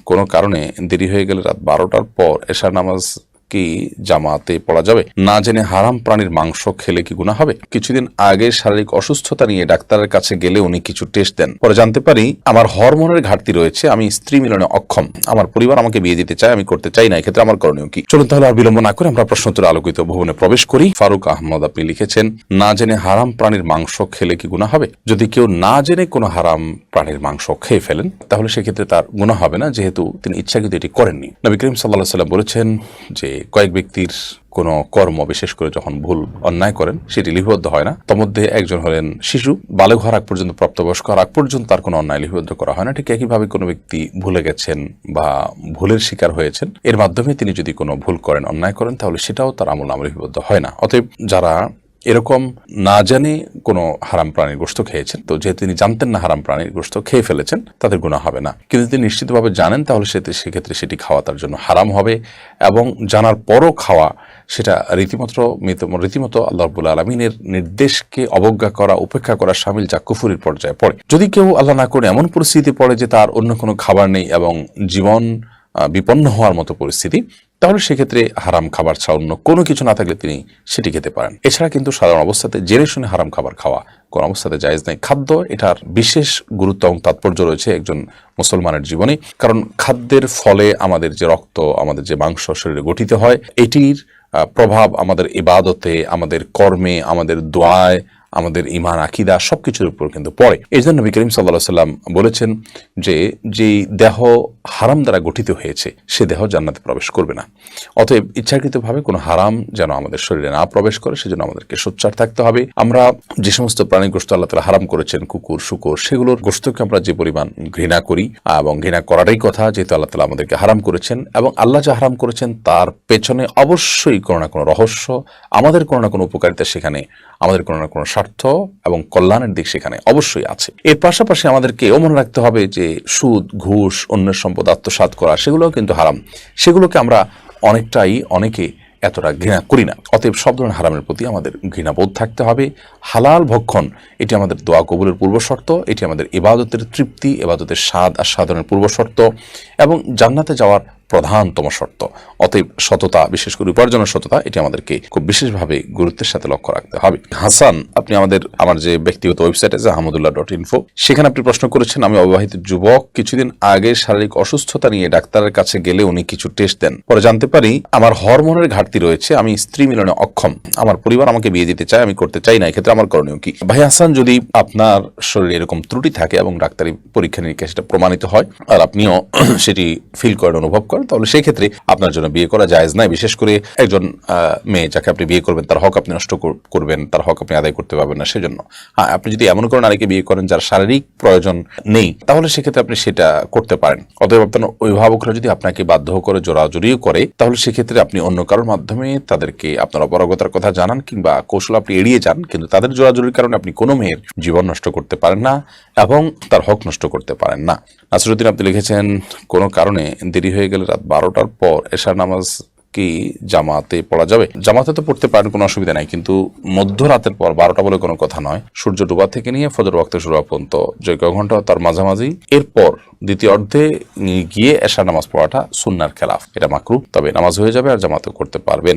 কোনো কারণে দেরি হয়ে গেলে রাত 12টার পর এশার নামাজ কি জামাতে পড়া যাবে? না জেনে হারাম প্রাণীর মাংস খেলে কি গুনাহ হবে? কিছুদিন আগে শারীরিক অসুস্থতা নিয়ে ডাক্তারের কাছে গেলে উনি কিছু টেস্ট দেন। পরে জানতে পারি আমার হরমোনের ঘাটতি রয়েছে, আমি স্ত্রী মিলনে অক্ষম, আমার পরিবার আমাকে বিয়ে দিতে চায়, আমি করতে চাই না, এক্ষেত্রে আমার করণীয় কি? চলুন তাহলে আর বিলম্ব না করে আমরা প্রশ্নোত্তর আলোকিত ভবনে প্রবেশ করি। ফারুক আহমদ আপনি লিখেছেন, না জেনে হারাম প্রাণীর মাংস খেলে কি গুনাহ হবে? যদি কেউ না জেনে কোনো হারাম প্রাণীর মাংস খেয়ে ফেলেন তাহলে সেক্ষেত্রে তার গুনাহ হবে না, যেহেতু তিনি ইচ্ছাকৃত এটি করেননি। নবী করিম সাল্লাল্লাহু আলাইহি ওয়াসাল্লাম বলেছেন যে কয়েক ব্যক্তির কোন কর্ম বিশেষ করে যখন ভুল অন্যায় করেন সেটি লিপিবদ্ধ হয় না। তার মধ্যে একজন হলেন শিশু, বালেগ হওয়ার আগ পর্যন্ত, প্রাপ্তবয়স্ক হওয়ার আগ পর্যন্ত তার কোনো অন্যায় লিপিবদ্ধ করা হয় না। ঠিক একইভাবে কোনো ব্যক্তি ভুলে গেছেন বা ভুলের শিকার হয়েছেন, এর মাধ্যমে তিনি যদি কোনো ভুল করেন, অন্যায় করেন, তাহলে সেটাও তার আমলনামায় লিপিবদ্ধ হয় না। অতএব যারা এরকম না জানে কোনো হারাম প্রাণীর গোশত খেয়েছেন, তো যেহেতু তিনি জানতেন না হারাম প্রাণীর গোশত খেয়ে ফেলেছেন, তাদের গুনাহ হবে না। কিন্তু তিনি নিশ্চিতভাবে জানেন তাহলে সেক্ষেত্রে সেটি খাওয়া তার জন্য হারাম হবে, এবং জানার পরও খাওয়া সেটা রীতিমতো আল্লাহ রাব্বুল আলামিনের নির্দেশকে অবজ্ঞা করা, উপেক্ষা করা শামিল, যা কুফরির পর্যায়ে পড়ে। যদি কেউ আল্লাহ না করে এমন পরিস্থিতি পড়ে যে তার অন্য কোনো খাবার নেই এবং জীবন বিপন্ন হওয়ার মতো পরিস্থিতি, তাহলে সেক্ষেত্রে হারাম খাবার ছাড়া অন্য কোনো কিছু না থাকলে তিনি সেটি খেতে পারেন। এছাড়া কিন্তু সাধারণ অবস্থাতে জেনে শুনে হারাম খাবার খাওয়া কোন অবস্থাতে জায়েজ নেই। খাদ্য, এটার বিশেষ গুরুত্ব এবং তাৎপর্য রয়েছে একজন মুসলমানের জীবনে, কারণ খাদ্যের ফলে আমাদের যে রক্ত, আমাদের যে মাংস শরীরে গঠিত হয়, এটির প্রভাব আমাদের ইবাদতে, আমাদের কর্মে, আমাদের দোয়ায়, আমাদের ঈমান আকীদা সবকিছুর উপর কিন্তু পড়ে। এই জন্য নবী করিম সাল্লাল্লাহু আলাইহি ওয়াসাল্লাম বলেছেন যে যেই দেহ হারাম দ্বারা গঠিত হয়েছে সে দেহ জান্নাতে প্রবেশ করবে না। অতএব ইচ্ছাকৃতভাবে কোনো হারাম যেন আমাদের শরীরে না প্রবেশ করে সেজন্য আমাদেরকে সোচ্চার থাকতে হবে। আমরা যে সমস্ত প্রাণীর গোশত আল্লাহ তাআলা হারাম করেছেন, কুকুর, শূকর, সেগুলোর গোশতকে আমরা যে পরিমাণ ঘৃণা করি, এবং ঘৃণা করাটাই কথা, যেহেতু আল্লাহ তাআলা আমাদেরকে হারাম করেছেন, এবং আল্লাহ যা হারাম করেছেন তার পেছনে অবশ্যই কোনো না কোনো রহস্য, আমাদের কোনো না কোনো উপকারিতা সেখানে, আমাদের কোনো না কোনো স্বার্থ এবং কল্যাণের দিক সেখানে অবশ্যই আছে। এর পাশাপাশি আমাদেরকে এও মনে রাখতে হবে যে সুদ, ঘুষ, অন্যের সম্পদ আত্মসাৎ করা, সেগুলোও কিন্তু হারাম। সেগুলোকে আমরা অনেকে এতটা ঘৃণা করি না। অতএব সব ধরনের হারামের প্রতি আমাদের ঘৃণাবোধ থাকতে হবে। হালাল ভক্ষণ, এটি আমাদের দোয়া কবুলের পূর্বশর্ত, এটি আমাদের ইবাদতের তৃপ্তি, ইবাদতের স্বাদ আস্বাদনের পূর্বশর্ত, এবং জান্নাতে যাওয়ার প্রধানতম শর্ত। অতএব সততা, বিশেষ করে উপার্জনের সততা, এটি আমাদেরকে খুব বিশেষভাবে গুরুত্বের সাথে লক্ষ্য রাখতে হবে। হাসান আপনি আমার যে ব্যক্তিগত ওয়েবসাইট আছে ahmadullah.info, সেখানে আপনি প্রশ্ন করেছেন, আমি অবিবাহিত যুবক, কিছুদিন আগে শারীরিক অসুস্থতা নিয়ে ডাক্তারের কাছে গেলে উনি কিছু টেস্ট দেন। পরে জানতে পারি আমার হরমোনের ঘাটতি রয়েছে, আমি স্ত্রী মিলনে অক্ষম, আমার পরিবার আমাকে বিয়ে দিতে চায়, আমি করতে চাই না, এক্ষেত্রে আমার করণীয় কি? ভাই হাসান, যদি আপনার শরীরে এরকম ত্রুটি থাকে এবং ডাক্তারি পরীক্ষা নিরীক্ষা সেটা প্রমাণিত হয় আর আপনিও সেটি ফিল করেন, অনুভব করেন, তাহলে সেই ক্ষেত্রে আপনার জন্য বিয়ে করা জায়েজ নাই। বিশেষ করে একজন মেয়ে যাকে আপনি বিয়ে করবেন, তার হক আপনি নষ্ট করবেন, তার হক আপনি আদায় করতে পারবেন না। সেজন্য আপনি যদি এমন কোনো নারীকে বিয়ে করেন যার শারীরিক প্রয়োজন নেই, তাহলে সেক্ষেত্রে আপনি সেটা করতে পারেন। অতএব আপনার অভিভাবকরা যদি আপনাকে বাধ্য করে, জোরাজুরিও করে, তাহলে সেক্ষেত্রে আপনি অন্য কারোর মাধ্যমে তাদেরকে আপনার অপারগতার কথা জানান, কিংবা কৌশল আপনি এড়িয়ে যান, কিন্তু তাদের জোরাজুরির কারণে আপনি কোনো মেয়ের জীবন নষ্ট করতে পারেন না এবং তার হক নষ্ট করতে পারেন না। নাসিরউদ্দিন আপনি লিখেছেন, কোনো কারণে দেরি হয়ে গেলে রাত 12টার পর এশার নামাজ কি জামাতে পড়া যাবে? জামাতে তো পড়তে পারেন, কোনো অসুবিধা নাই, কিন্তু মধ্যরাতের পর 12টা বলে কোনো কথা নয়। সূর্য ডোবা থেকে নিয়ে ফজর ওয়াক্তে শুরু হওয়া পর্যন্ত যে কয়েক ঘন্টা তার মাঝামাঝি, এরপর দ্বিতীয় অর্ধে গিয়ে এশার নামাজ পড়াটা সুন্নাহর খেলাফ, এটা মাকরুহ। তবে নামাজ হয়ে যাবে আর জামাতে করতে পারবেন।